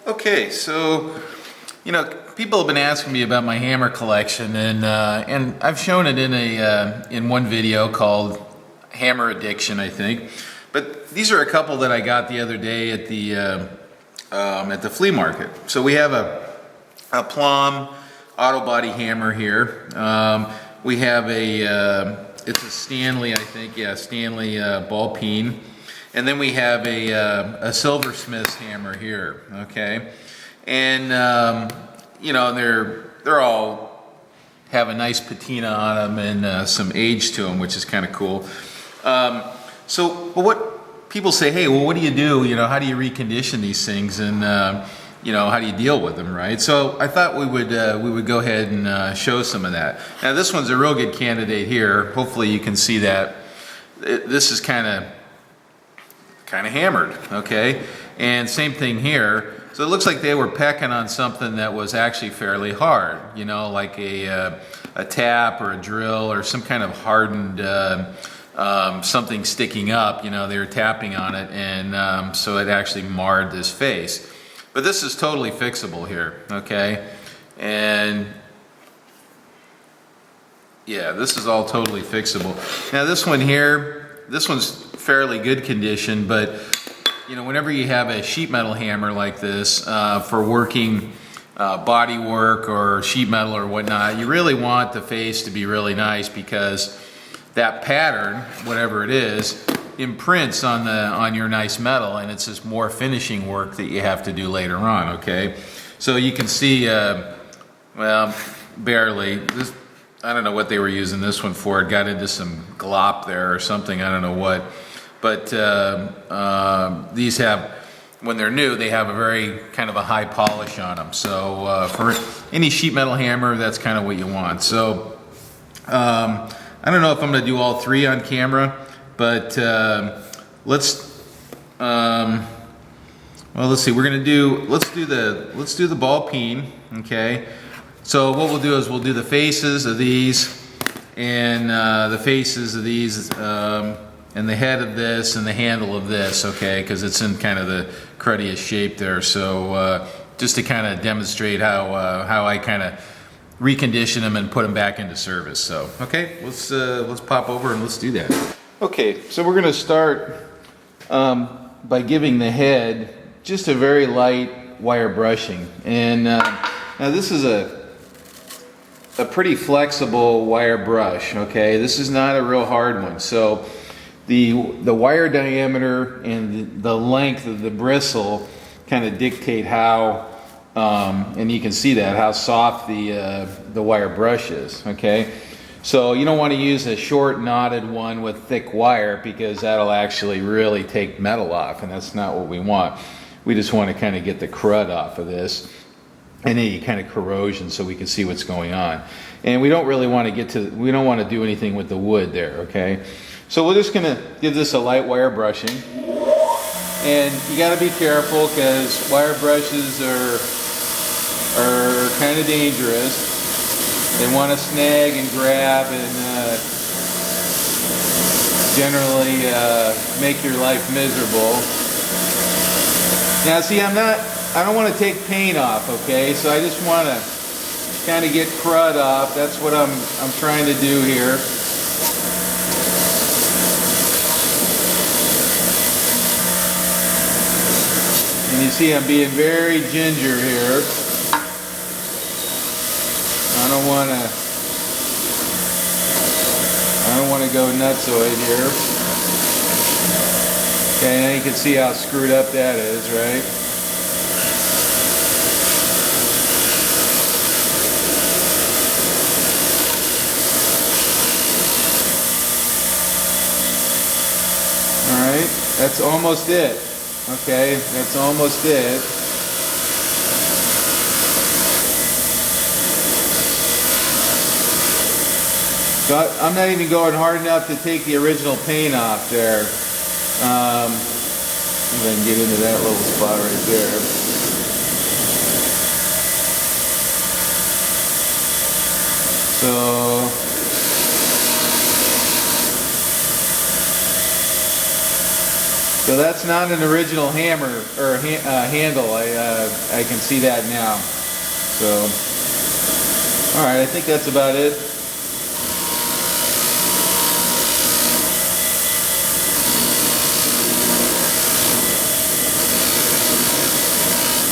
Okay, so people have been asking me about my hammer collection, and I've shown it in one video called Hammer Addiction, I think. But these are a couple that I got the other day at the flea market. So we have a Plum auto body hammer here. We have it's a Stanley, I think, yeah, Stanley ball peen. And then we have a silversmith's hammer here, okay? And they're all have a nice patina on them and some age to them, which is kind of cool. But what people say, hey, well, what do you do? How do you recondition these things, and how do you deal with them, right? So I thought we would go ahead and show some of that. Now this one's a real good candidate here. Hopefully you can see that. This is kind of hammered, okay? And same thing here. So it looks like they were pecking on something that was actually fairly hard, like a tap or a drill or some kind of hardened something sticking up. They were tapping on it, and so it actually marred this face. But this is totally fixable here, okay? And yeah, this is all totally fixable. Now this one here, this one's fairly good condition, but whenever you have a sheet metal hammer like this for working body work or sheet metal or whatnot, you really want the face to be really nice, because that pattern, whatever it is, imprints on your nice metal, and it's just more finishing work that you have to do later on, okay? So you can see, well, barely. This, I don't know what they were using this one for. It got into some glop there or something, I don't know what. But these have, when they're new, they have a very kind of a high polish on them. So for any sheet metal hammer, that's kind of what you want. So I don't know if I'm going to do all three on camera, but let's see. Let's do the ball peen, okay? So what we'll do is we'll do the faces of these, and the faces of these, and the head of this, and the handle of this, okay? Because it's in kind of the cruddiest shape there. So just to kind of demonstrate how I kind of recondition them and put them back into service. So okay, let's pop over and let's do that. Okay, so we're going to start by giving the head just a very light wire brushing. And now this is a pretty flexible wire brush, okay? This is not a real hard one. So the wire diameter and the length of the bristle kind of dictate how, and you can see that, how soft the wire brush is, okay? So you don't want to use a short knotted one with thick wire, because that'll actually really take metal off, and that's not what we want. We just want to kind of get the crud off of this, and any kind of corrosion, so we can see what's going on. And we don't really want to we don't want to do anything with the wood there, okay? So we're just going to give this a light wire brushing. And you got to be careful, because wire brushes are kind of dangerous. They want to snag and grab and generally make your life miserable. Now see, I don't want to take paint off, okay? So I just want to kind of get crud off. That's what I'm trying to do here. And you see I'm being very ginger here. I don't want to go nutsoid here. Okay, now you can see how screwed up that is, right? Alright, that's almost it. Okay, that's almost it. So I'm not even going hard enough to take the original paint off there. If I can get into that little spot right there. So that's not an original hammer or handle. I can see that now. So, all right, I think that's about it.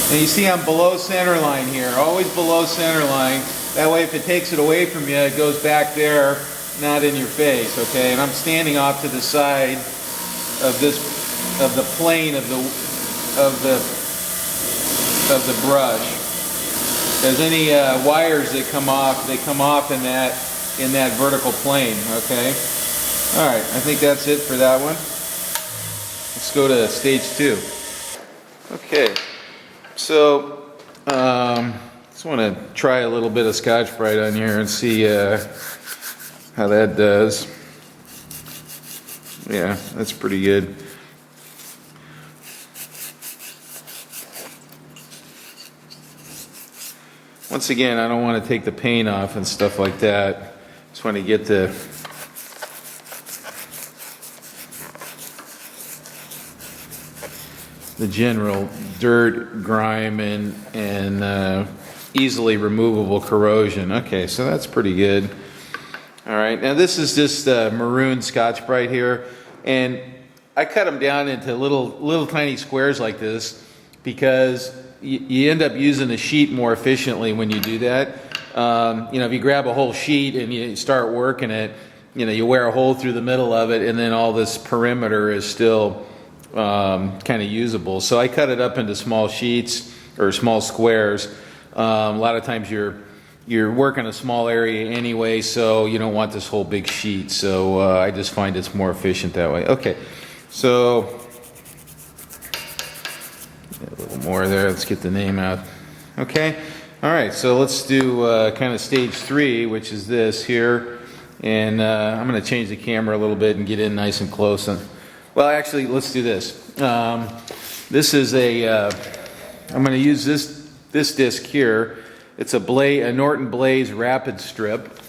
And you see I'm below center line here, always below center line. That way if it takes it away from you, it goes back there, not in your face, okay? And I'm standing off to the side of the plane of the brush. There's any wires that come off, they come off in that vertical plane, okay? All right, I think that's it for that one. Let's go to stage 2. Okay. So, just want to try a little bit of Scotch-Brite on here and see how that does. Yeah, that's pretty good. Once again, I don't want to take the paint off and stuff like that. Just want to get the general dirt, grime, and easily removable corrosion. Okay, so that's pretty good. All right, now this is just maroon Scotch-Brite here, and I cut them down into little tiny squares like this because you end up using the sheet more efficiently when you do that. You know, if you grab a whole sheet and you start working it, you know, you wear a hole through the middle of it, and then all this perimeter is still kind of usable. So I cut it up into small sheets or small squares. A lot of times you're working a small area anyway, so you don't want this whole big sheet. So I just find it's more efficient that way. Okay, so a little more there. Let's get the name out. Okay, all right. So let's do kind of stage 3, which is this here, and I'm going to change the camera a little bit and get in nice and close. Well, actually, let's do this. This is I'm going to use this disc here. It's a Norton Blaze Rapid Strip,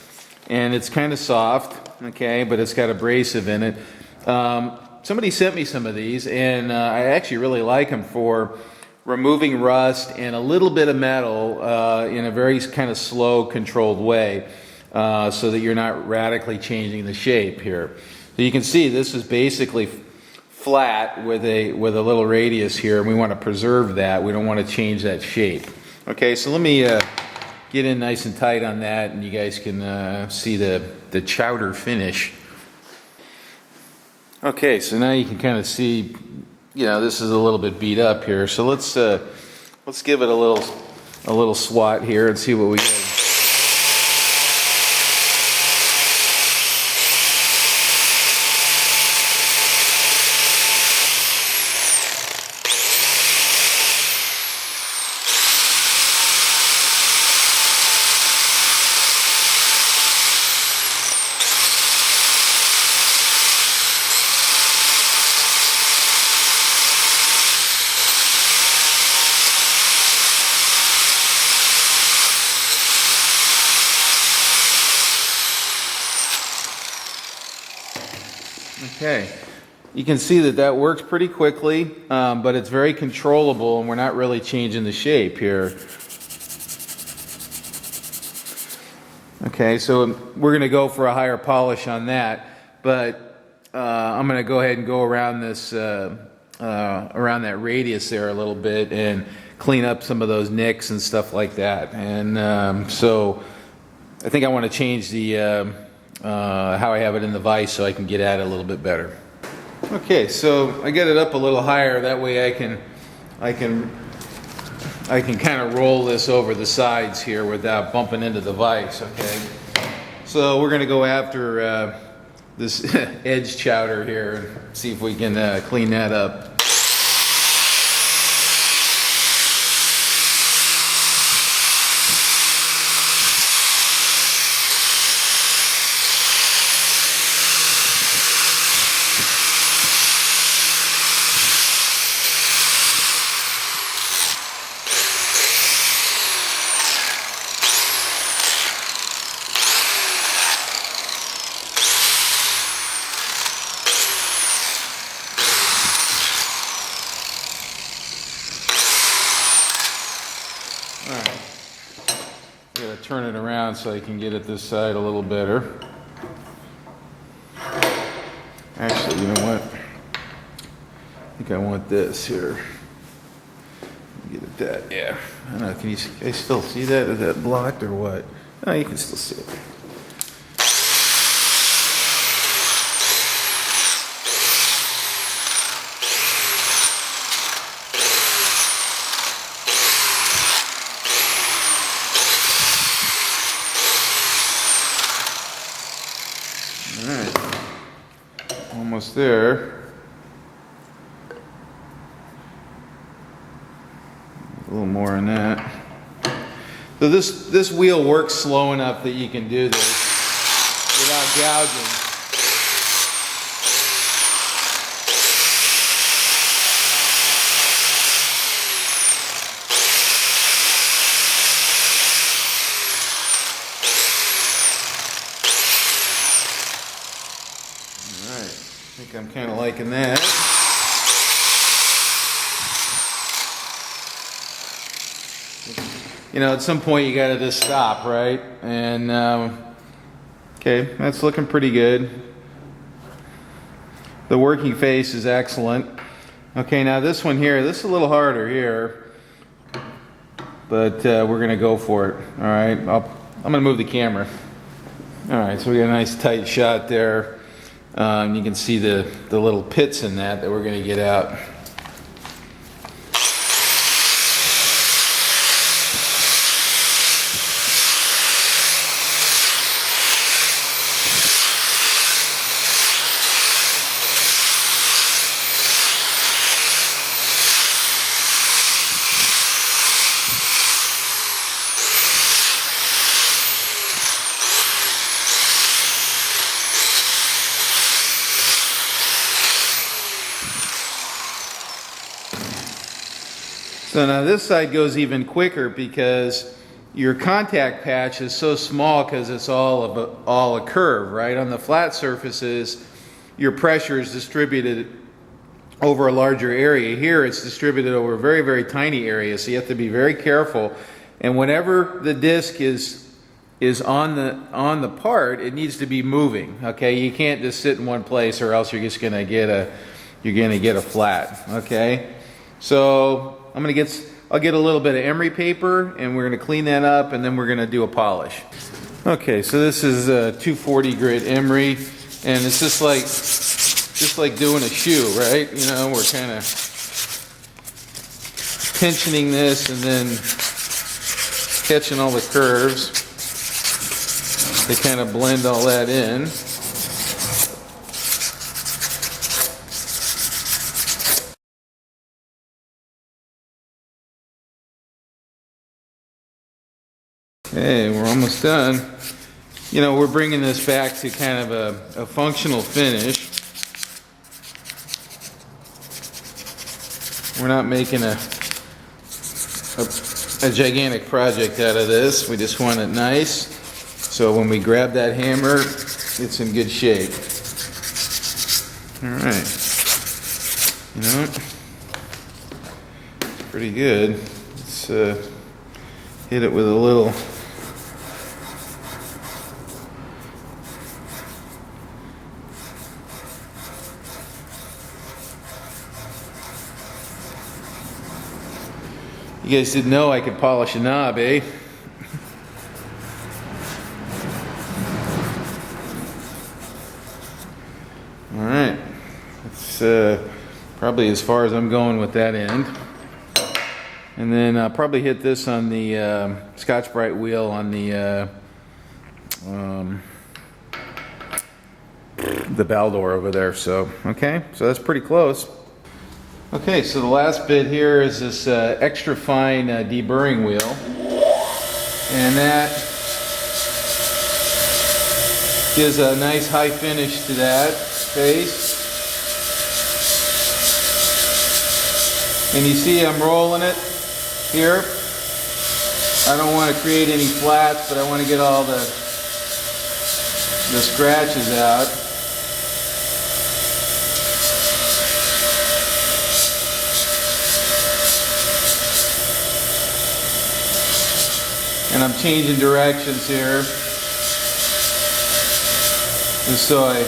and it's kind of soft, okay, but it's got abrasive in it. Somebody sent me some of these, and I actually really like them for removing rust and a little bit of metal in a very kind of slow, controlled way, so that you're not radically changing the shape here. So you can see this is basically flat with a little radius here, and we want to preserve that. We don't want to change that shape. Okay, so let me get in nice and tight on that, and you guys can see the chowder finish. Okay, so now you can kind of see, you know, this is a little bit beat up here. So let's give it a little swat here and see what we get. Okay, you can see that works pretty quickly, but it's very controllable, and we're not really changing the shape here. Okay, so we're going to go for a higher polish on that, but I'm going to go ahead and go around this around that radius there a little bit and clean up some of those nicks and stuff like that. And so I think I want to change the how I have it in the vise so I can get at it a little bit better. Okay, so I get it up a little higher, that way I can kind of roll this over the sides here without bumping into the vise. Okay, so we're going to go after this edge chowder here and see if we can clean that up. Alright. I gotta turn it around so I can get it this side a little better. Actually, you know what? I think I want this here. Get it that, yeah. I don't know, can you still see that? Is that blocked or what? No, you can still see it. Almost there. A little more on that. So this wheel works slow enough that you can do this without gouging. I think I'm kind of liking that. You know, at some point you got to just stop, right? And okay, that's looking pretty good. The working face is excellent. Okay, now this one here, this is a little harder here, but we're gonna go for it. All right, I'm gonna move the camera. All right, so we got a nice tight shot there. You can see the little pits in that we're going to get out. So now this side goes even quicker because your contact patch is so small because it's all a curve, right? On the flat surfaces, your pressure is distributed over a larger area. Here it's distributed over a very, very tiny area, so you have to be very careful. And whenever the disc is on the part, it needs to be moving. Okay, you can't just sit in one place, or else you're just gonna get a flat. Okay, so I'll get a little bit of emery paper, and we're gonna clean that up, and then we're gonna do a polish. Okay, so this is 240 grit emery, and it's just like doing a shoe, right? You know, we're kind of tensioning this and then catching all the curves. They kind of blend all that in. Okay, we're almost done. You know, we're bringing this back to kind of a functional finish. We're not making a gigantic project out of this. We just want it nice. So when we grab that hammer, it's in good shape. All right. You know, it's pretty good. Let's hit it with a little. You guys didn't know I could polish a knob, eh? All right, that's probably as far as I'm going with that end. And then I'll probably hit this on the Scotch-Brite wheel on the Baldor over there. So, okay, so that's pretty close. Okay, so the last bit here is this extra fine deburring wheel, and that gives a nice high finish to that face. And you see I'm rolling it here. I don't want to create any flats, but I want to get all the scratches out. And I'm changing directions here, just so I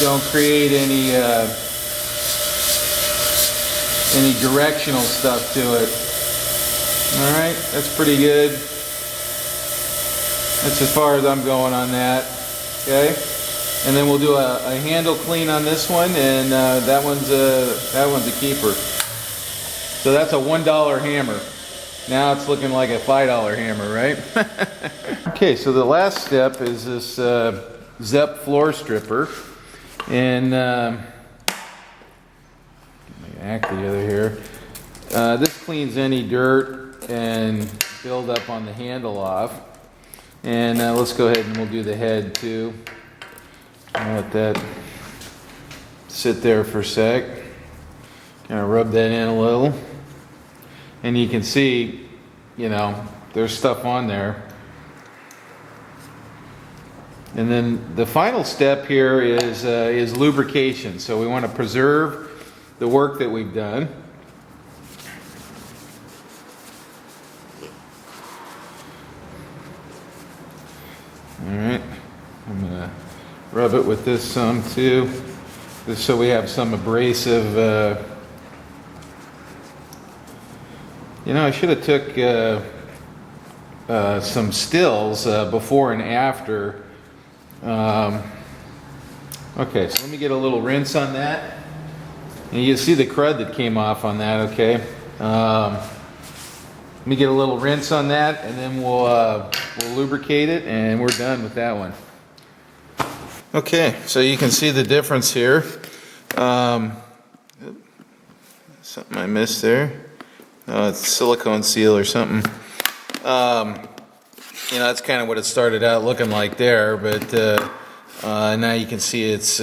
don't create any directional stuff to it. Alright, that's pretty good. That's as far as I'm going on that. Okay, and then we'll do a handle clean on this one, and that one's a keeper. So that's a $1 hammer. Now it's looking like a $5 hammer, right? Okay, so the last step is this Zep floor stripper, and get my act together here. This cleans any dirt and build up on the handle off. And let's go ahead and we'll do the head too. I'll let that sit there for a sec. Kind of rub that in a little. And you can see, you know, there's stuff on there. And then the final step here is lubrication. So we want to preserve the work that we've done. Alright, I'm going to rub it with this some too, just so we have some abrasive. You know, I should have took some stills before and after. Okay, so let me get a little rinse on that. And you can see the crud that came off on that, okay? Let me get a little rinse on that, and then we'll lubricate it, and we're done with that one. Okay, so you can see the difference here. Something I missed there. It's silicone seal or something. You know, that's kind of what it started out looking like there, but now you can see it's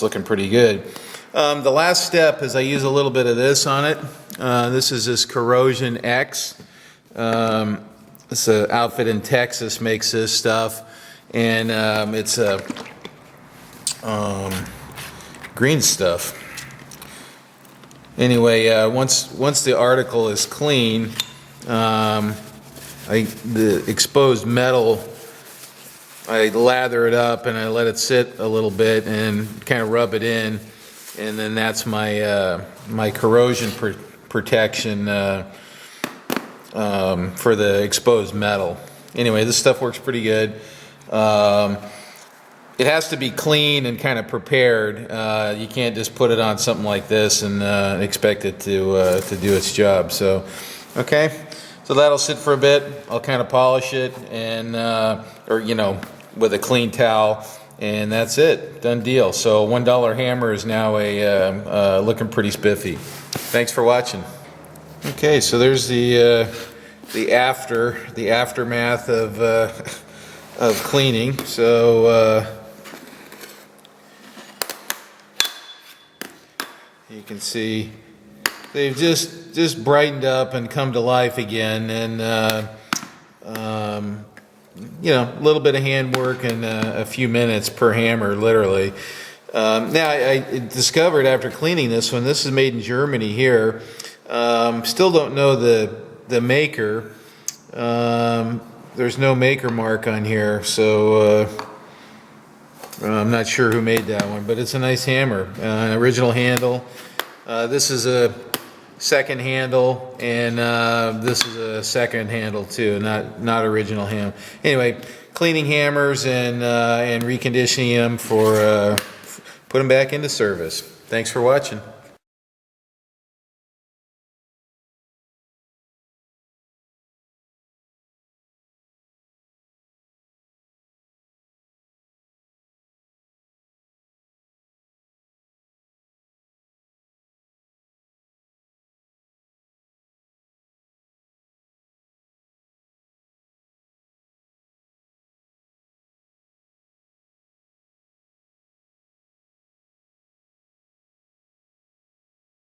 looking pretty good. The last step is I use a little bit of this on it. This is this Corrosion X. It's an outfit in Texas makes this stuff, and it's green stuff. Anyway, once the article is clean, the exposed metal, I lather it up and I let it sit a little bit and kind of rub it in, and then that's my my corrosion protection for the exposed metal. Anyway, this stuff works pretty good. It has to be clean and kind of prepared. You can't just put it on something like this and expect it to do its job. So, okay, so that'll sit for a bit. I'll kind of polish it and, or you know, with a clean towel, and that's it. Done deal. So $1 hammer is now looking pretty spiffy. Thanks for watching. Okay, so there's the aftermath of cleaning. So you can see they've just brightened up and come to life again, and you know, a little bit of handwork and a few minutes per hammer, literally. Now I discovered after cleaning this one, this is made in Germany here. Still don't know the maker. There's no maker mark on here, so I'm not sure who made that one, but it's a nice hammer. An original handle. This is a second handle, and this is a second handle too, not original ham. Anyway, cleaning hammers and reconditioning them for put them back into service. Thanks for watching.